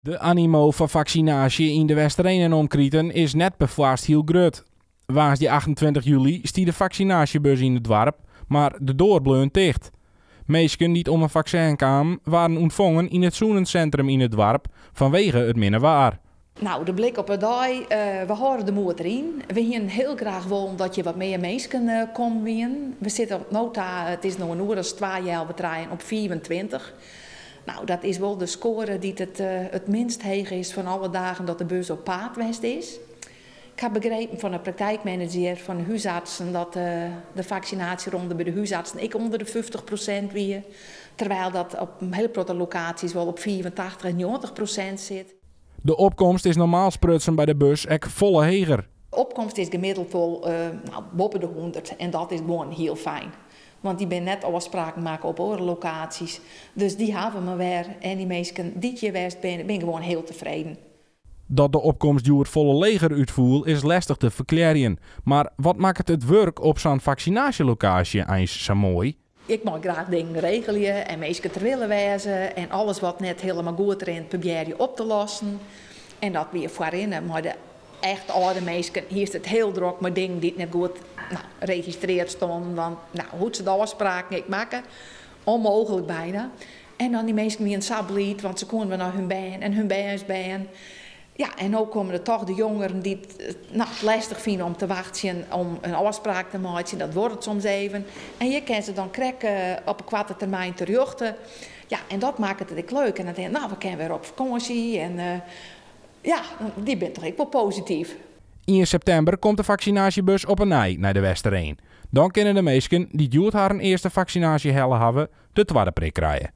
De animo van vaccinatie in de Westereen en omkrieten is net bevast heel groot. Waas die 28 juli stiet de vaccinatiebus in het dorp, maar de deur bleun dicht. Meesken die om een vaccin kwamen, waren ontvangen in het zoenencentrum in het dorp vanwege het minderwaar. Nou, de blik op het dag, we houden de moed erin. We hier heel graag willen dat je wat meer mensen komt winnen. We zitten op nota, het is nog een uur als 2 jaar betreien op 24. Nou, dat is wel de score die het minst heeg is van alle dagen dat de bus op paard geweest is. Ik heb begrepen van de praktijkmanager van de huisartsen dat de vaccinatieronde bij de huisartsen ik onder de 50% weer. Terwijl dat op heel grote locaties wel op 84 en 90% zit. De opkomst is normaal sprutsen bij de bus ek volle heger. De opkomst is gemiddeld wel boven de 100 en dat is gewoon heel fijn. Want die ben net afspraken maken op andere locaties. Dus die hebben we weer. En die mensen die hier geweest ben gewoon heel tevreden. Dat de opkomst het volle leger uitvoert is lastig te verklaren. Maar wat maakt het werk op zo'n vaccinatielocatie eens zo mooi? Ik mag graag dingen regelen en mensen te willen wijzen. En alles wat net helemaal goed rent probeer je op te lossen. En dat weer voorin. Maar de echt oude mensen, hier is het heel druk met dingen die net goed geregistreerd stonden. Want hoe ze de afspraken ik maken, onmogelijk bijna. En dan die mensen die een sabliet, want ze konden we naar hun baan en hun baan. Ja, en ook komen er toch de jongeren die het lastig vinden om te wachten om een afspraak te maken. Dat wordt het soms even. En je kan ze dan krijgen op een korte termijn terugten. Ja, en dat maakt het ook leuk. En dan denk je, we kunnen weer op vakantie. En ja, die bent toch ook wel positief. In september komt de vaccinatiebus op een nij naar de Westereen. Dan kunnen de meesten die duurt haar een eerste vaccinatie hebben, de tweede prik krijgen.